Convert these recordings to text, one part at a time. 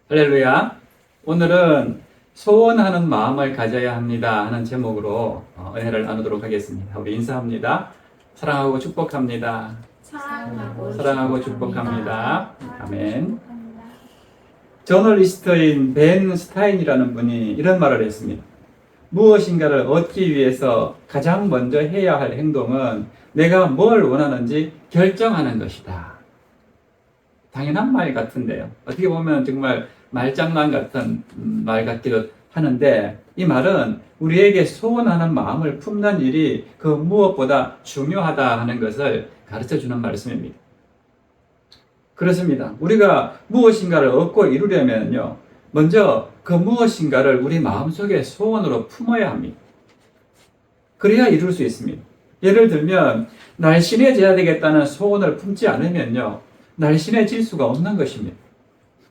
할렐루야. 오늘은 소원하는 마음을 가져야 합니다 하는 제목으로 은혜를 나누도록 하겠습니다. 우리 인사합니다. 사랑하고 축복합니다. 사랑하고 축복합니다. 아멘. 저널리스트인 벤 스타인이라는 분이 이런 말을 했습니다. 무엇인가를 얻기 위해서 가장 먼저 해야 할 행동은 내가 뭘 원하는지 결정하는 것이다. 당연한 말 같은데요. 어떻게 보면 정말 말장난 같은 말 같기도 하는데, 이 말은 우리에게 소원하는 마음을 품는 일이 그 무엇보다 중요하다 하는 것을 가르쳐 주는 말씀입니다. 그렇습니다. 우리가 무엇인가를 얻고 이루려면요, 먼저 그 무엇인가를 우리 마음속에 소원으로 품어야 합니다. 그래야 이룰 수 있습니다. 예를 들면 날씬해져야 되겠다는 소원을 품지 않으면요, 날씬해질 수가 없는 것입니다.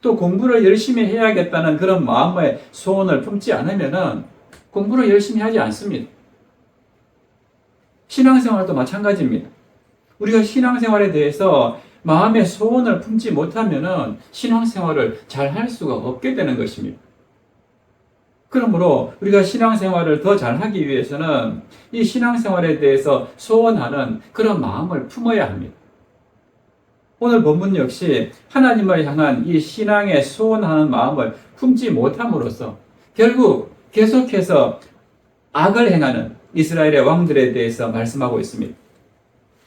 또 공부를 열심히 해야겠다는 그런 마음의 소원을 품지 않으면 공부를 열심히 하지 않습니다. 신앙생활도 마찬가지입니다. 우리가 신앙생활에 대해서 마음의 소원을 품지 못하면 신앙생활을 잘 할 수가 없게 되는 것입니다. 그러므로 우리가 신앙생활을 더 잘하기 위해서는 이 신앙생활에 대해서 소원하는 그런 마음을 품어야 합니다. 오늘 본문 역시 하나님을 향한 이 신앙의 소원하는 마음을 품지 못함으로써 결국 계속해서 악을 행하는 이스라엘의 왕들에 대해서 말씀하고 있습니다.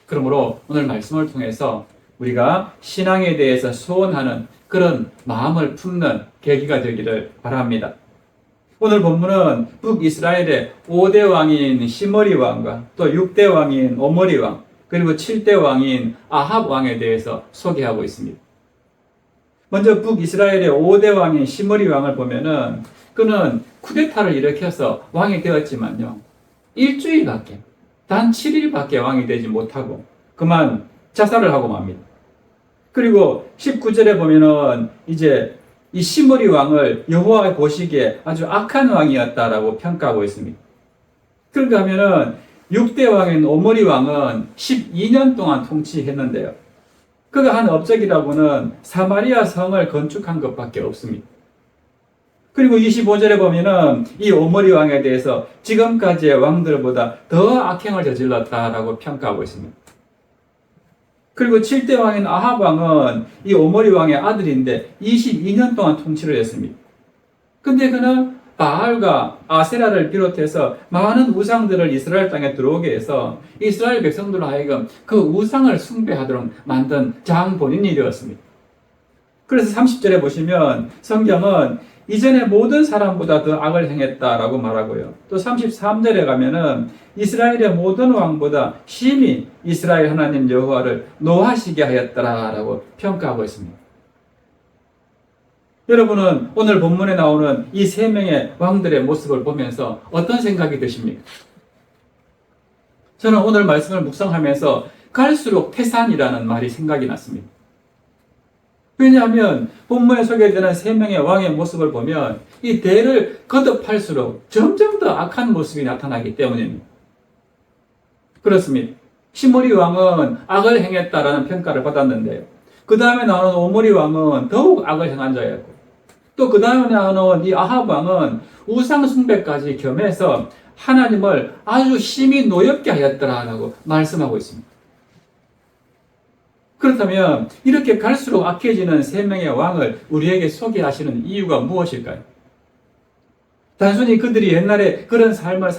그러므로 오늘 말씀을 통해서 우리가 신앙에 대해서 소원하는 그런 마음을 품는 계기가 되기를 바랍니다. 오늘 본문은 북이스라엘의 5대 왕인 시므리 왕과 또 6대 왕인 오므리 왕, 그리고 7대 왕인 아합 왕에 대해서 소개하고 있습니다. 먼저 북이스라엘의 5대 왕인 시므리 왕을 보면은 그는 쿠데타를 일으켜서 왕이 되었지만요, 일주일밖에, 단 7일밖에 왕이 되지 못하고 그만 자살을 하고 맙니다. 그리고 19절에 보면은 이제 이 시므리 왕을 여호와 보시기에 아주 악한 왕이었다라고 평가하고 있습니다. 그런가 하면은 6대 왕인 오므리 왕은 12년 동안 통치했는데요, 그가 한 업적이라고는 사마리아 성을 건축한 것밖에 없습니다. 그리고 25절에 보면은 이 오므리 왕에 대해서 지금까지의 왕들보다 더 악행을 저질렀다라고 평가하고 있습니다. 그리고 7대 왕인 아합 왕은 이 오므리 왕의 아들인데 22년 동안 통치를 했습니다. 근데 그는 바알과 아세라를 비롯해서 많은 우상들을 이스라엘 땅에 들어오게 해서 이스라엘 백성들로 하여금 그 우상을 숭배하도록 만든 장본인이 되었습니다. 그래서 30절에 보시면 성경은 이전의 모든 사람보다 더 악을 행했다라고 말하고요. 또 33절에 가면은 이스라엘의 모든 왕보다 심히 이스라엘 하나님 여호와를 노하시게 하였더라라고 평가하고 있습니다. 여러분은 오늘 본문에 나오는 이 세 명의 왕들의 모습을 보면서 어떤 생각이 드십니까? 저는 오늘 말씀을 묵상하면서 갈수록 태산이라는 말이 생각이 났습니다. 왜냐하면 본문에 소개되는 세 명의 왕의 모습을 보면 이 대를 거듭할수록 점점 더 악한 모습이 나타나기 때문입니다. 그렇습니다. 시므리 왕은 악을 행했다라는 평가를 받았는데요, 그 다음에 나오는 오므리 왕은 더욱 악을 행한 자였고, 또 그 다음에 나오는 이 아합 왕은 우상 숭배까지 겸해서 하나님을 아주 심히 노엽게 하였더라라고 말씀하고 있습니다. 그렇다면 이렇게 갈수록 악해지는 세 명의 왕을 우리에게 소개하시는 이유가 무엇일까요? 단순히 그들이 옛날에 그런 삶을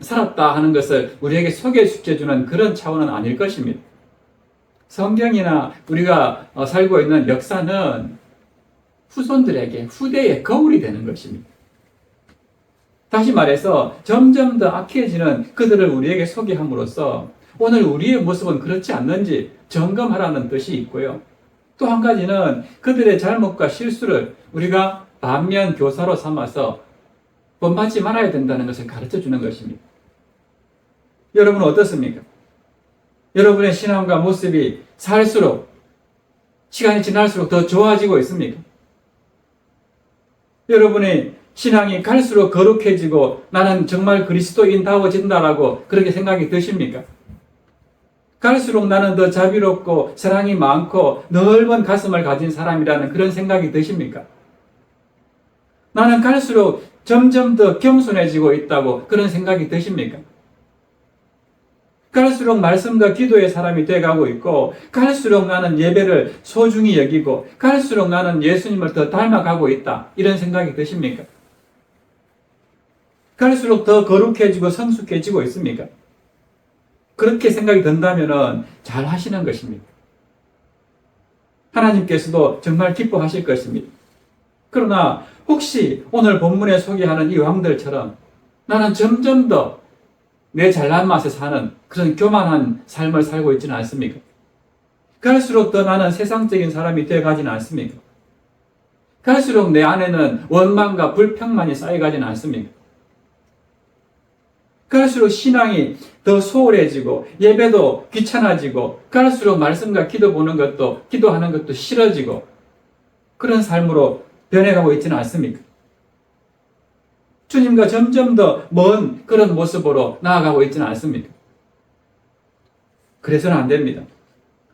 살았다 하는 것을 우리에게 소개시켜주는 그런 차원은 아닐 것입니다. 성경이나 우리가 살고 있는 역사는 후손들에게 후대의 거울이 되는 것입니다. 다시 말해서 점점 더 악해지는 그들을 우리에게 소개함으로써 오늘 우리의 모습은 그렇지 않는지 점검하라는 뜻이 있고요. 또 한 가지는 그들의 잘못과 실수를 우리가 반면 교사로 삼아서 본받지 말아야 된다는 것을 가르쳐 주는 것입니다. 여러분은 어떻습니까? 여러분의 신앙과 모습이 살수록, 시간이 지날수록 더 좋아지고 있습니까? 여러분의 신앙이 갈수록 거룩해지고 나는 정말 그리스도인다워진다라고 그렇게 생각이 드십니까? 갈수록 나는 더 자비롭고 사랑이 많고 넓은 가슴을 가진 사람이라는 그런 생각이 드십니까? 나는 갈수록 점점 더 겸손해지고 있다고 그런 생각이 드십니까? 갈수록 말씀과 기도의 사람이 돼가고 있고, 갈수록 나는 예배를 소중히 여기고, 갈수록 나는 예수님을 더 닮아가고 있다. 이런 생각이 드십니까? 갈수록 더 거룩해지고 성숙해지고 있습니까? 그렇게 생각이 든다면 잘 하시는 것입니다. 하나님께서도 정말 기뻐하실 것입니다. 그러나 혹시 오늘 본문에 소개하는 이 왕들처럼 나는 점점 더 내 잘난 맛에 사는 그런 교만한 삶을 살고 있지는 않습니까? 갈수록 더 나는 세상적인 사람이 되어가지는 않습니까? 갈수록 내 안에는 원망과 불평만이 쌓여가지는 않습니까? 갈수록 신앙이 더 소홀해지고 예배도 귀찮아지고 갈수록 말씀과 기도하는 것도 싫어지고 그런 삶으로 변해가고 있지는 않습니까? 주님과 점점 더 먼 그런 모습으로 나아가고 있지는 않습니까? 그래서는 안 됩니다.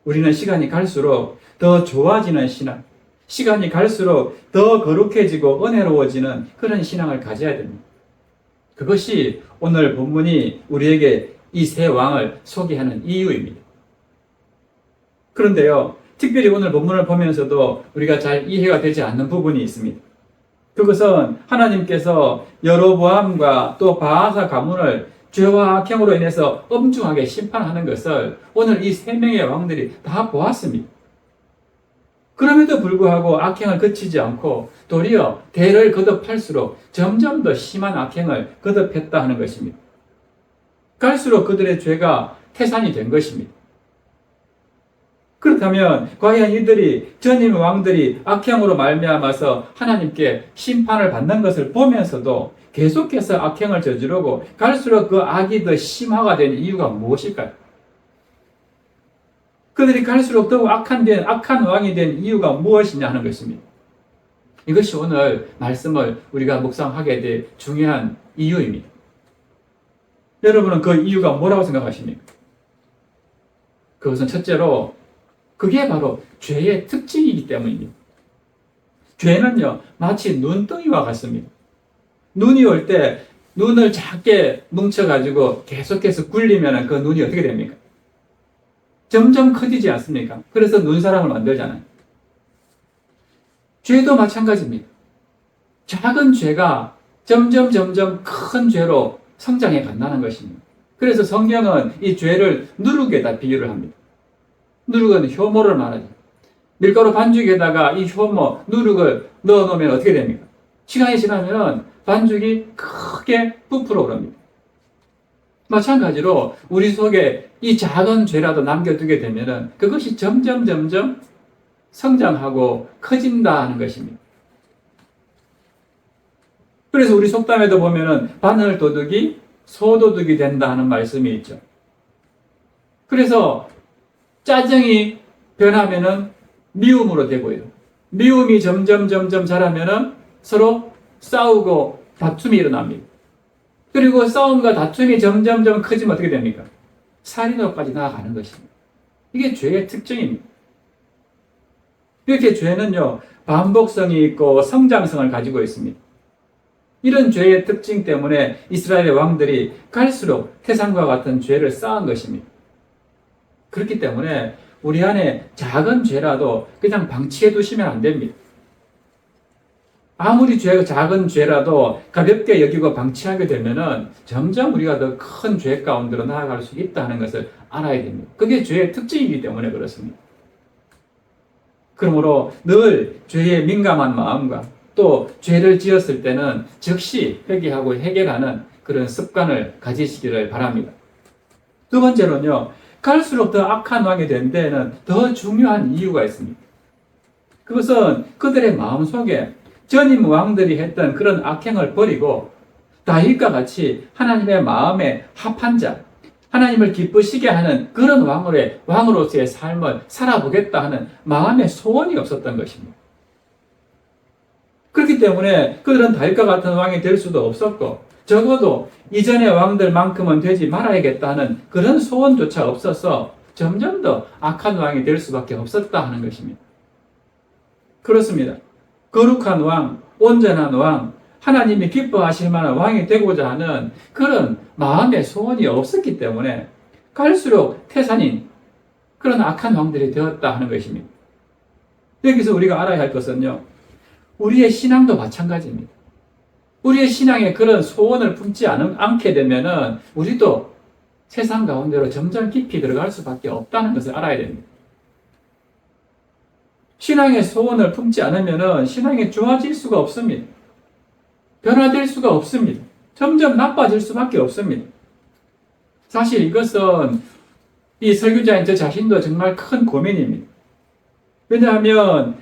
우리는 시간이 갈수록 더 좋아지는 신앙, 시간이 갈수록 더 거룩해지고 은혜로워지는 그런 신앙을 가져야 됩니다. 그것이 오늘 본문이 우리에게 이 세 왕을 소개하는 이유입니다. 그런데요, 특별히 오늘 본문을 보면서도 우리가 잘 이해가 되지 않는 부분이 있습니다. 그것은 하나님께서 여로보암과 또 바하사 가문을 죄와 악행으로 인해서 엄중하게 심판하는 것을 오늘 이 세 명의 왕들이 다 보았습니다. 그럼에도 불구하고 악행을 그치지 않고 도리어 대를 거듭할수록 점점 더 심한 악행을 거듭했다 하는 것입니다. 갈수록 그들의 죄가 태산이 된 것입니다. 그렇다면 과연 이들이 전임 왕들이 악행으로 말미암아서 하나님께 심판을 받는 것을 보면서도 계속해서 악행을 저지르고 갈수록 그 악이 더 심화가 된 이유가 무엇일까요? 그들이 갈수록 더욱 악한 왕이 된 이유가 무엇이냐 하는 것입니다. 이것이 오늘 말씀을 우리가 묵상하게 될 중요한 이유입니다. 여러분은 그 이유가 뭐라고 생각하십니까? 그것은 첫째로 그게 바로 죄의 특징이기 때문입니다. 죄는요, 마치 눈덩이와 같습니다. 눈이 올 때 눈을 작게 뭉쳐가지고 계속해서 굴리면 그 눈이 어떻게 됩니까? 점점 커지지 않습니까? 그래서 눈사람을 만들잖아요. 죄도 마찬가지입니다. 작은 죄가 점점 큰 죄로 성장해 간다는 것입니다. 그래서 성경은 이 죄를 누룩에다 비유를 합니다. 누룩은 효모를 말하죠. 밀가루 반죽에다가 이 효모, 누룩을 넣어 놓으면 어떻게 됩니까? 시간이 지나면 반죽이 크게 부풀어 오릅니다. 마찬가지로 우리 속에 이 작은 죄라도 남겨두게 되면 그것이 점점 성장하고 커진다 하는 것입니다. 그래서 우리 속담에도 보면은 바늘 도둑이 소도둑이 된다 하는 말씀이 있죠. 그래서 짜증이 변하면은 미움으로 되고요. 미움이 점점 자라면은 서로 싸우고 다툼이 일어납니다. 그리고 싸움과 다툼이 점점 커지면 어떻게 됩니까? 살인으로까지 나아가는 것입니다. 이게 죄의 특징입니다. 이렇게 죄는요, 반복성이 있고 성장성을 가지고 있습니다. 이런 죄의 특징 때문에 이스라엘의 왕들이 갈수록 태산과 같은 죄를 쌓은 것입니다. 그렇기 때문에 우리 안에 작은 죄라도 그냥 방치해 두시면 안 됩니다. 아무리 작은 죄라도 가볍게 여기고 방치하게 되면은 점점 우리가 더 큰 죄 가운데로 나아갈 수 있다는 것을 알아야 됩니다. 그게 죄의 특징이기 때문에 그렇습니다. 그러므로 늘 죄에 민감한 마음과 또 죄를 지었을 때는 즉시 회개하고 해결하는 그런 습관을 가지시기를 바랍니다. 두 번째로는요, 갈수록 더 악한 왕이 된 데에는 더 중요한 이유가 있습니다. 그것은 그들의 마음속에 전임 왕들이 했던 그런 악행을 버리고 다윗과 같이 하나님의 마음에 합한 자, 하나님을 기쁘시게 하는 그런 왕으로서의 삶을 살아보겠다 하는 마음의 소원이 없었던 것입니다. 그렇기 때문에 그들은 다윗과 같은 왕이 될 수도 없었고 적어도 이전의 왕들만큼은 되지 말아야겠다 하는 그런 소원조차 없어서 점점 더 악한 왕이 될 수밖에 없었다 하는 것입니다. 그렇습니다. 거룩한 왕, 온전한 왕, 하나님이 기뻐하실 만한 왕이 되고자 하는 그런 마음의 소원이 없었기 때문에 갈수록 태산인 그런 악한 왕들이 되었다 하는 것입니다. 여기서 우리가 알아야 할 것은요, 우리의 신앙도 마찬가지입니다. 우리의 신앙에 그런 소원을 품지 않게 되면은 우리도 세상 가운데로 점점 깊이 들어갈 수밖에 없다는 것을 알아야 됩니다. 신앙의 소원을 품지 않으면은 신앙이 좋아질 수가 없습니다. 변화될 수가 없습니다. 점점 나빠질 수밖에 없습니다. 사실 이것은 이 설교자인 저 자신도 정말 큰 고민입니다. 왜냐하면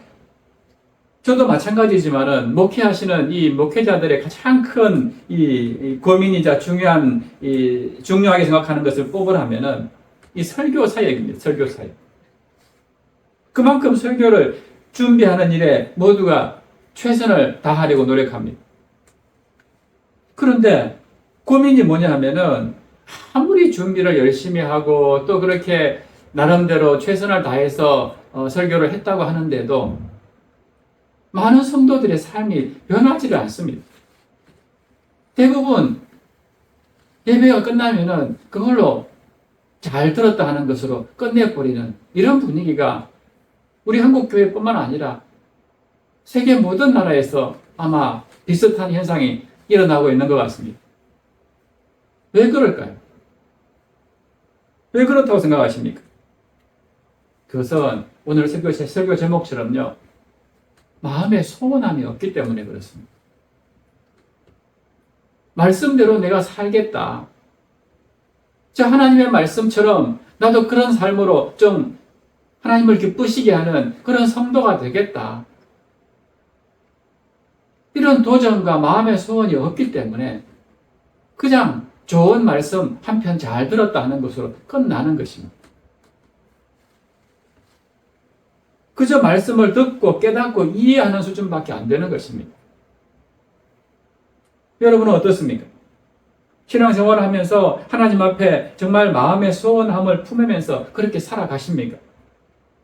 저도 마찬가지지만은 목회하시는 이 목회자들의 가장 큰 이 고민이자 중요하게 생각하는 것을 뽑으라면은 이 설교 사역입니다. 설교 사역. 그만큼 설교를 준비하는 일에 모두가 최선을 다하려고 노력합니다. 그런데 고민이 뭐냐 하면은 아무리 준비를 열심히 하고 또 그렇게 나름대로 최선을 다해서 설교를 했다고 하는데도 많은 성도들의 삶이 변하지를 않습니다. 대부분 예배가 끝나면은 그걸로 잘 들었다 하는 것으로 끝내버리는 이런 분위기가 우리 한국 교회뿐만 아니라 세계 모든 나라에서 아마 비슷한 현상이 일어나고 있는 것 같습니다. 왜 그럴까요? 왜 그렇다고 생각하십니까? 그것은 오늘 설교 제목처럼요, 마음의 소원함이 없기 때문에 그렇습니다. 말씀대로 내가 살겠다. 하나님의 말씀처럼 나도 그런 삶으로 좀 하나님을 기쁘시게 하는 그런 성도가 되겠다. 이런 도전과 마음의 소원이 없기 때문에 그냥 좋은 말씀 한 편 잘 들었다 하는 것으로 끝나는 것입니다. 그저 말씀을 듣고 깨닫고 이해하는 수준밖에 안 되는 것입니다. 여러분은 어떻습니까? 신앙생활을 하면서 하나님 앞에 정말 마음의 소원함을 품으면서 그렇게 살아가십니까?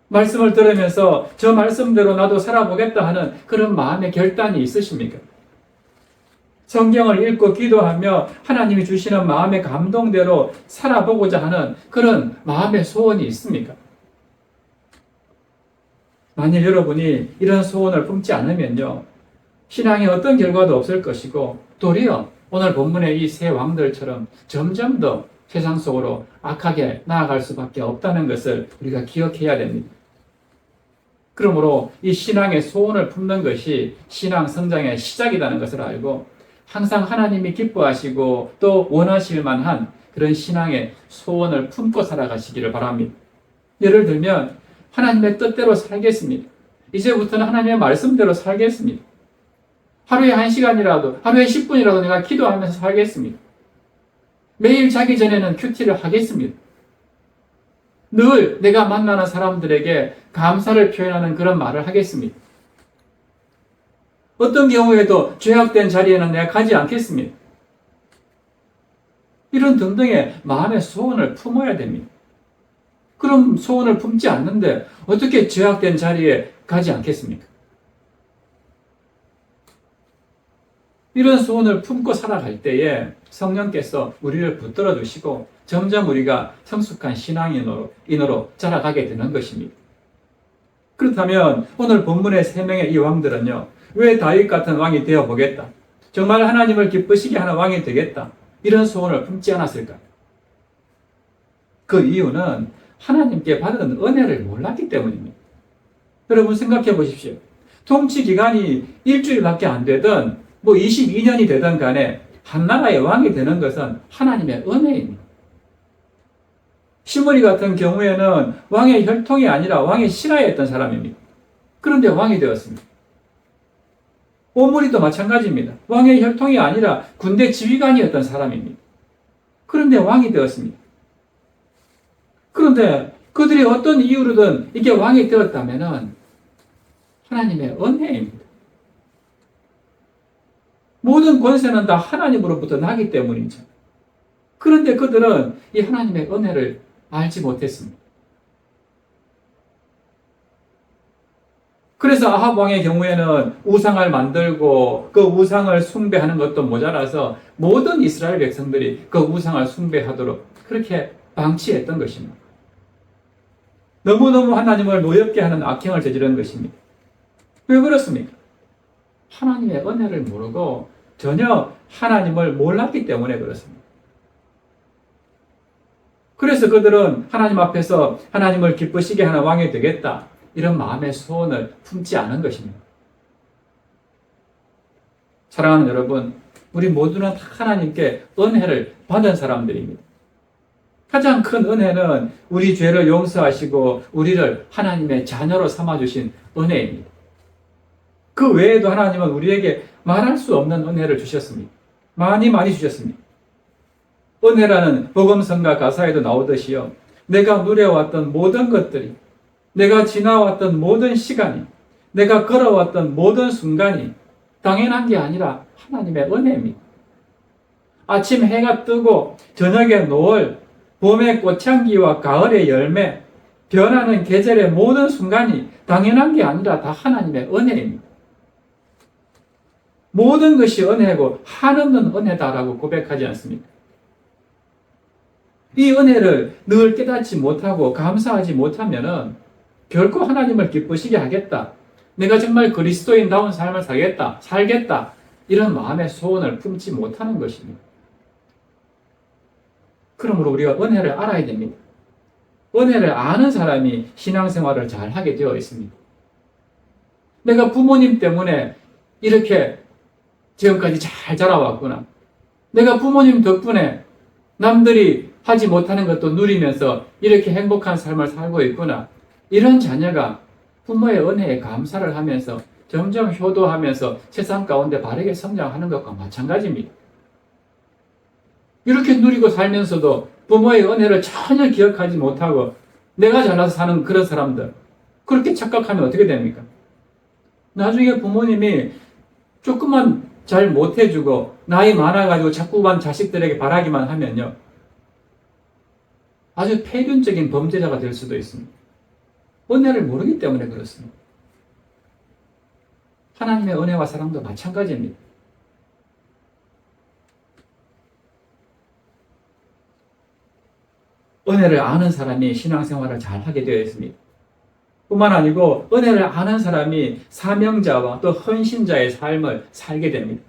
말씀을 들으면서 저 말씀대로 나도 살아보겠다 하는 그런 마음의 결단이 있으십니까? 성경을 읽고 기도하며 하나님이 주시는 마음의 감동대로 살아보고자 하는 그런 마음의 소원이 있습니까? 만일 여러분이 이런 소원을 품지 않으면요, 신앙에 어떤 결과도 없을 것이고 도리어 오늘 본문의 이 세 왕들처럼 점점 더 세상 속으로 악하게 나아갈 수밖에 없다는 것을 우리가 기억해야 됩니다. 그러므로 이 신앙의 소원을 품는 것이 신앙 성장의 시작이라는 것을 알고 항상 하나님이 기뻐하시고 또 원하실 만한 그런 신앙의 소원을 품고 살아가시기를 바랍니다. 예를 들면 하나님의 뜻대로 살겠습니다. 이제부터는 하나님의 말씀대로 살겠습니다. 하루에 1시간이라도, 하루에 10분이라도 내가 기도하면서 살겠습니다. 매일 자기 전에는 큐티를 하겠습니다. 늘 내가 만나는 사람들에게 감사를 표현하는 그런 말을 하겠습니다. 어떤 경우에도 죄악된 자리에는 내가 가지 않겠습니다. 이런 등등의 마음의 소원을 품어야 됩니다. 그럼 소원을 품지 않는데 어떻게 죄악된 자리에 가지 않겠습니까? 이런 소원을 품고 살아갈 때에 성령께서 우리를 붙들어 주시고 점점 우리가 성숙한 신앙인으로 자라가게 되는 것입니다. 그렇다면 오늘 본문의 세 명의 이 왕들은요, 왜 다윗 같은 왕이 되어보겠다, 정말 하나님을 기쁘시게 하는 왕이 되겠다, 이런 소원을 품지 않았을까? 그 이유는 하나님께 받은 은혜를 몰랐기 때문입니다. 여러분 생각해 보십시오. 통치 기간이 일주일밖에 안 되든 22년이 되든 간에 한 나라의 왕이 되는 것은 하나님의 은혜입니다. 시므리 같은 경우에는 왕의 혈통이 아니라 왕의 신하였던 사람입니다. 그런데 왕이 되었습니다. 오므리도 마찬가지입니다. 왕의 혈통이 아니라 군대 지휘관이었던 사람입니다. 그런데 왕이 되었습니다. 그런데 그들이 어떤 이유로든 이게 왕이 되었다면 하나님의 은혜입니다. 모든 권세는 다 하나님으로부터 나기 때문이죠. 그런데 그들은 이 하나님의 은혜를 알지 못했습니다. 그래서 아합 왕의 경우에는 우상을 만들고 그 우상을 숭배하는 것도 모자라서 모든 이스라엘 백성들이 그 우상을 숭배하도록 그렇게 방치했던 것입니다. 너무너무 하나님을 노엽게 하는 악행을 저지른 것입니다. 왜 그렇습니까? 하나님의 은혜를 모르고 전혀 하나님을 몰랐기 때문에 그렇습니다. 그래서 그들은 하나님 앞에서 하나님을 기쁘시게 하는 왕이 되겠다, 이런 마음의 소원을 품지 않은 것입니다. 사랑하는 여러분, 우리 모두는 하나님께 은혜를 받은 사람들입니다. 가장 큰 은혜는 우리 죄를 용서하시고 우리를 하나님의 자녀로 삼아주신 은혜입니다. 그 외에도 하나님은 우리에게 말할 수 없는 은혜를 주셨습니다. 많이 주셨습니다. 은혜라는 복음성가 가사에도 나오듯이요, 내가 누려왔던 모든 것들이, 내가 지나왔던 모든 시간이, 내가 걸어왔던 모든 순간이 당연한 게 아니라 하나님의 은혜입니다. 아침 해가 뜨고 저녁에 노을, 봄의 꽃향기와 가을의 열매, 변하는 계절의 모든 순간이 당연한 게 아니라 다 하나님의 은혜입니다. 모든 것이 은혜고 한없는 은혜다라고 고백하지 않습니까? 이 은혜를 늘 깨닫지 못하고 감사하지 못하면은 결코 하나님을 기쁘시게 하겠다, 내가 정말 그리스도인다운 삶을 살겠다, 이런 마음의 소원을 품지 못하는 것입니다. 그러므로 우리가 은혜를 알아야 됩니다. 은혜를 아는 사람이 신앙생활을 잘 하게 되어 있습니다. 내가 부모님 때문에 이렇게 지금까지 잘 자라왔구나, 내가 부모님 덕분에 남들이 하지 못하는 것도 누리면서 이렇게 행복한 삶을 살고 있구나, 이런 자녀가 부모의 은혜에 감사를 하면서 점점 효도하면서 세상 가운데 바르게 성장하는 것과 마찬가지입니다. 이렇게 누리고 살면서도 부모의 은혜를 전혀 기억하지 못하고 내가 잘나서 사는 그런 사람들, 그렇게 착각하면 어떻게 됩니까? 나중에 부모님이 조금만 잘 못해주고 나이 많아가지고 자꾸만 자식들에게 바라기만 하면요, 아주 폐륜적인 범죄자가 될 수도 있습니다. 은혜를 모르기 때문에 그렇습니다. 하나님의 은혜와 사랑도 마찬가지입니다. 은혜를 아는 사람이 신앙생활을 잘 하게 되어 있습니다. 뿐만 아니고 은혜를 아는 사람이 사명자와 또 헌신자의 삶을 살게 됩니다.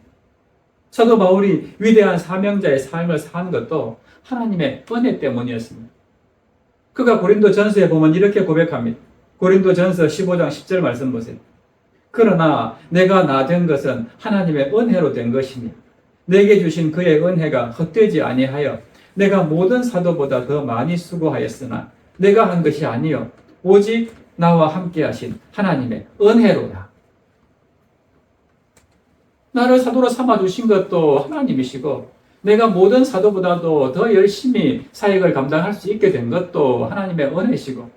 사도 바울이 위대한 사명자의 삶을 사는 것도 하나님의 은혜 때문이었습니다. 그가 고린도전서에 보면 이렇게 고백합니다. 고린도전서 15장 10절 말씀 보세요. 그러나 내가 나 된 것은 하나님의 은혜로 된 것이니 내게 주신 그의 은혜가 헛되지 아니하여 내가 모든 사도보다 더 많이 수고하였으나 내가 한 것이 아니요 오직 나와 함께 하신 하나님의 은혜로라. 나를 사도로 삼아주신 것도 하나님이시고 내가 모든 사도보다도 더 열심히 사역을 감당할 수 있게 된 것도 하나님의 은혜시고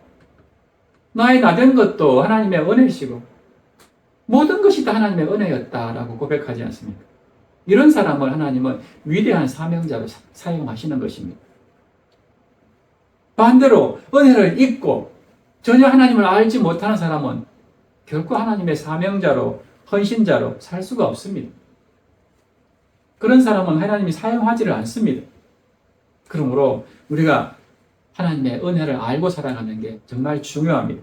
나의 나 된 것도 하나님의 은혜시고 모든 것이 다 하나님의 은혜였다라고 고백하지 않습니까? 이런 사람을 하나님은 위대한 사명자로 사용하시는 것입니다. 반대로 은혜를 잊고 전혀 하나님을 알지 못하는 사람은 결코 하나님의 사명자로 헌신자로 살 수가 없습니다. 그런 사람은 하나님이 사용하지를 않습니다. 그러므로 우리가 하나님의 은혜를 알고 살아가는 게 정말 중요합니다.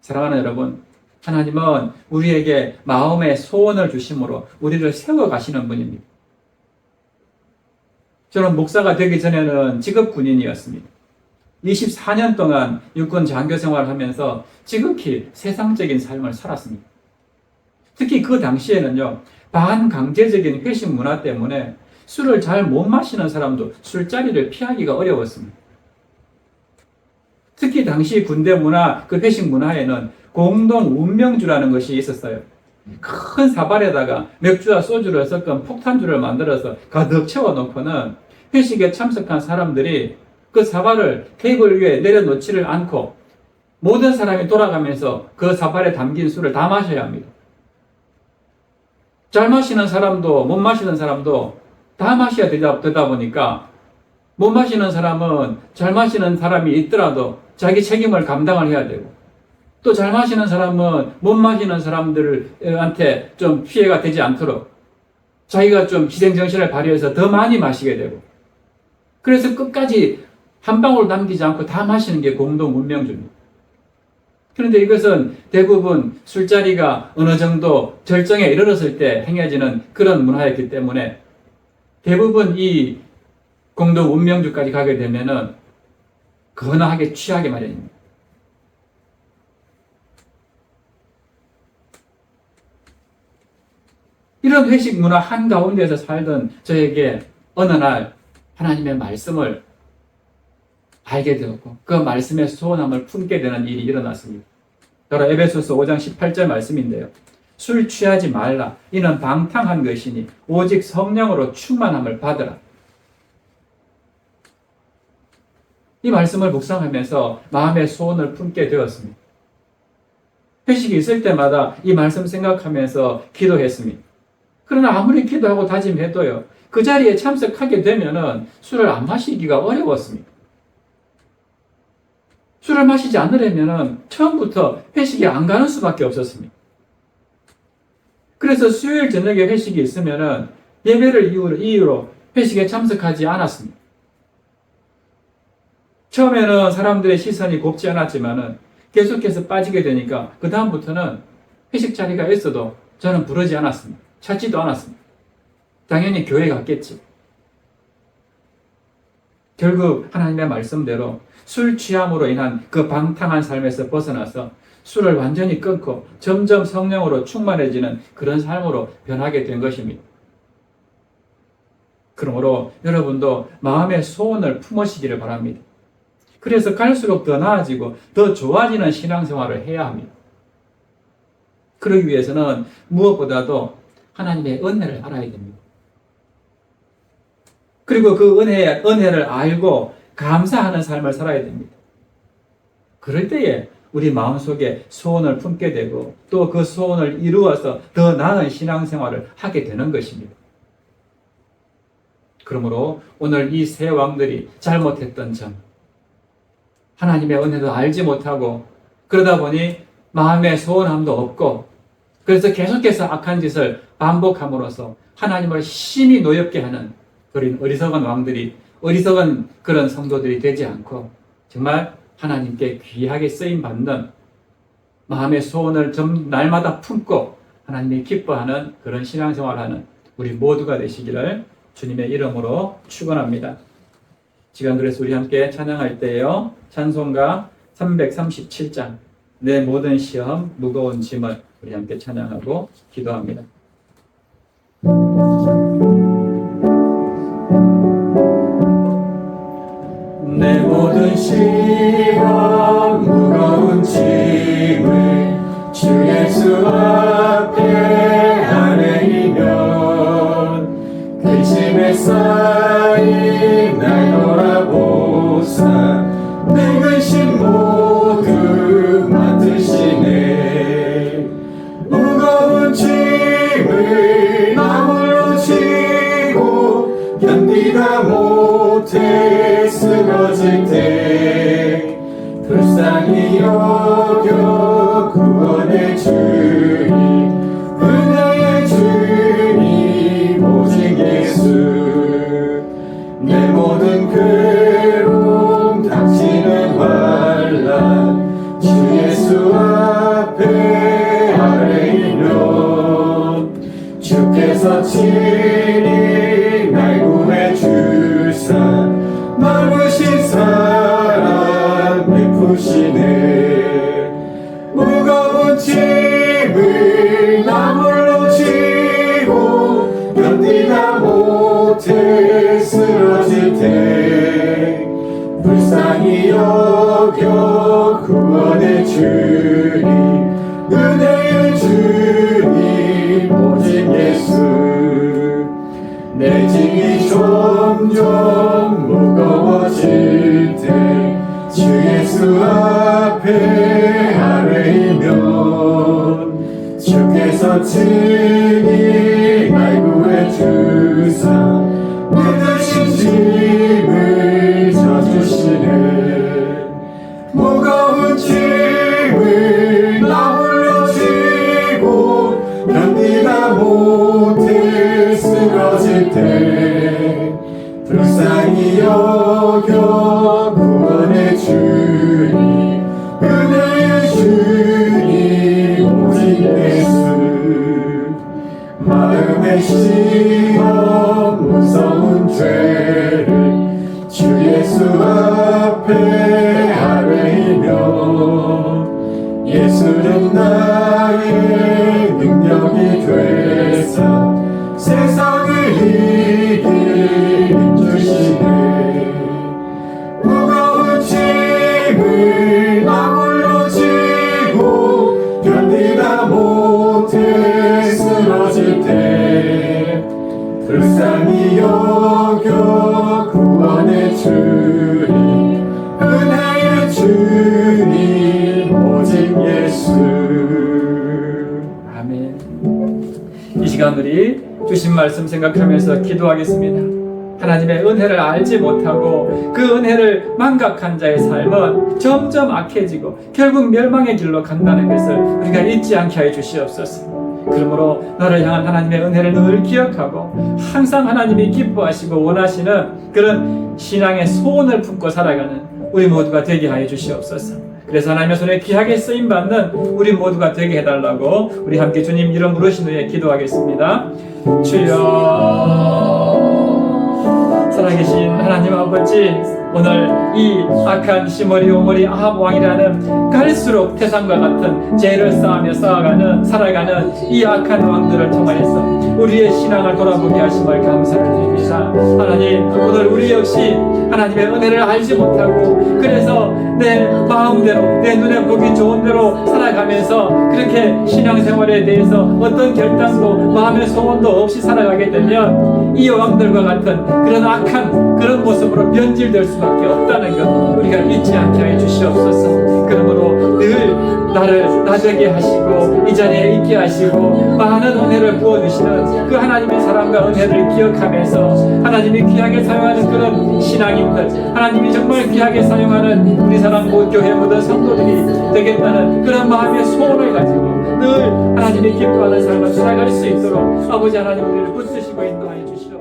사랑하는 여러분, 하나님은 우리에게 마음의 소원을 주심으로 우리를 세워가시는 분입니다. 저는 목사가 되기 전에는 직업 군인이었습니다. 24년 동안 육군 장교 생활을 하면서 지극히 세상적인 삶을 살았습니다. 특히 그 당시에는요, 반강제적인 회식 문화 때문에 술을 잘 못 마시는 사람도 술자리를 피하기가 어려웠습니다. 특히 당시 군대 문화, 그 회식 문화에는 공동 운명주라는 것이 있었어요. 큰 사발에다가 맥주와 소주를 섞은 폭탄주를 만들어서 가득 채워놓고는 회식에 참석한 사람들이 그 사발을 테이블 위에 내려놓지를 않고 모든 사람이 돌아가면서 그 사발에 담긴 술을 다 마셔야 합니다. 잘 마시는 사람도 못 마시는 사람도 다 마셔야 되다 보니까 못 마시는 사람은 잘 마시는 사람이 있더라도 자기 책임을 감당을 해야 되고 또 잘 마시는 사람은 못 마시는 사람들한테 좀 피해가 되지 않도록 자기가 좀 희생정신을 발휘해서 더 많이 마시게 되고, 그래서 끝까지 한 방울 남기지 않고 다 마시는 게 공동 문명주입니다. 그런데 이것은 대부분 술자리가 어느 정도 절정에 이르렀을 때 행해지는 그런 문화였기 때문에 대부분 이 공동 문명주까지 가게 되면은 거나하게 취하게 마련입니다. 이런 회식 문화 한가운데서 살던 저에게 어느 날 하나님의 말씀을 알게 되었고 그 말씀의 소원함을 품게 되는 일이 일어났습니다. 바로 에베소서 5장 18절 말씀인데요. 술 취하지 말라. 이는 방탕한 것이니 오직 성령으로 충만함을 받으라. 이 말씀을 묵상하면서 마음의 소원을 품게 되었습니다. 회식이 있을 때마다 이 말씀 생각하면서 기도했습니다. 그러나 아무리 기도하고 다짐해도요, 그 자리에 참석하게 되면은 술을 안 마시기가 어려웠습니다. 술을 마시지 않으려면은 처음부터 회식에 안 가는 수밖에 없었습니다. 그래서 수요일 저녁에 회식이 있으면은 예배를 이유로 회식에 참석하지 않았습니다. 처음에는 사람들의 시선이 곱지 않았지만은 계속해서 빠지게 되니까 그 다음부터는 회식 자리가 있어도 저는 부르지 않았습니다. 찾지도 않았습니다. 당연히 교회 갔겠지. 결국 하나님의 말씀대로 술 취함으로 인한 그 방탕한 삶에서 벗어나서 술을 완전히 끊고 점점 성령으로 충만해지는 그런 삶으로 변하게 된 것입니다. 그러므로 여러분도 마음의 소원을 품으시기를 바랍니다. 그래서 갈수록 더 나아지고 더 좋아지는 신앙생활을 해야 합니다. 그러기 위해서는 무엇보다도 하나님의 은혜를 알아야 됩니다. 그리고 그 은혜를 알고 감사하는 삶을 살아야 됩니다. 그럴 때에 우리 마음속에 소원을 품게 되고 또 그 소원을 이루어서 더 나은 신앙생활을 하게 되는 것입니다. 그러므로 오늘 이 세 왕들이 잘못했던 점, 하나님의 은혜도 알지 못하고 그러다 보니 마음의 소원함도 없고 그래서 계속해서 악한 짓을 반복함으로써 하나님을 심히 노엽게 하는 그런 어리석은 왕들이, 어리석은 그런 성도들이 되지 않고 정말 하나님께 귀하게 쓰임받는 마음의 소원을 날마다 품고 하나님이 기뻐하는 그런 신앙생활하는 우리 모두가 되시기를 주님의 이름으로 축원합니다. 시간 그래서 우리 함께 찬양할 때요. 찬송가 337장 내 모든 시험 무거운 짐을 우리 함께 찬양하고 기도합니다. 내 모든 시험 무거운 짐을 주 예수 앞에 아뢰이면 그 짐에 쌓인 날 돌아보사 내 근심 모두 맡으시네. 무거운 짐을 나 홀로 지고 견디다 못해 쓰러질 때 불쌍히 여겨 구원의 주님 은혜의 주님 오직 예수 내 모든 괴로움 닥치는 환난 주 예수 앞에 아뢰이면 주께서 친히 날 구해 주사 넓으신 사랑 베푸시네. 무거운 짐을 나 홀로 지고 견디다 못해 쓰러질 때 불쌍히 여겨 구원의 주님 은혜의 주님 오직 예수 내 짐이 점점 무거워질 때 주 예수 앞에 아뢰이면 주께서 친히 날 구해 주사 믿으신 짐을 져주시네. 무거운 짐을 주는 나의 능력이 되사 세상을 이길 힘 주시네. 무거운 짐을 나 홀로 지고 견디다 못해 쓰러질 때 불쌍히 여겨 구원의 주님, 은혜의 주님, 오직 예수. 아멘. 이 시간 우리 주신 말씀 생각하면서 기도하겠습니다. 하나님의 은혜를 알지 못하고 그 은혜를 망각한 자의 삶은 점점 악해지고 결국 멸망의 길로 간다는 것을 우리가 잊지 않게 하여 주시옵소서. 그러므로 너를 향한 하나님의 은혜를 늘 기억하고 항상 하나님이 기뻐하시고 원하시는 그런 신앙의 소원을 품고 살아가는 우리 모두가 되게 하여 주시옵소서. 그래서 하나님의 손에 귀하게 쓰임받는 우리 모두가 되게 해달라고 우리 함께 주님 이름 부르신 후에 기도하겠습니다. 주여, 살아계신 하나님 아버지, 오늘 이 악한 시므리 오므리 아합 왕이라는 갈수록 태산과 같은 죄를 쌓으며 살아가는 이 악한 왕들을 통하여서 우리의 신앙을 돌아보게 하심을 감사를 드립니다. 하나님, 오늘 우리 역시 하나님의 은혜를 알지 못하고 그래서 내 마음대로 내 눈에 보기 좋은 대로 살아가면서 그렇게 신앙생활에 대해서 어떤 결단도 마음의 소원도 없이 살아가게 되면 이 왕들과 같은 그런 악한 그런 모습으로 변질될 수밖에 없다는 것 우리가 잊지 않게 하여 주시옵소서. 그러므로 늘 나를 나되게 하시고 이 자리에 있게 하시고 많은 은혜를 부어주시는 그 하나님의 사랑과 은혜를 기억하면서 하나님이 귀하게 사용하는 그런 신앙인들, 하나님이 정말 귀하게 사용하는 우리 사랑 교회 모든 성도들이 되겠다는 그런 마음의 소원을 가지고 늘 하나님이 기뻐하는 삶을 살아갈 수 있도록 아버지 하나님 우리를 붙드시고 인도하여 주시옵소서.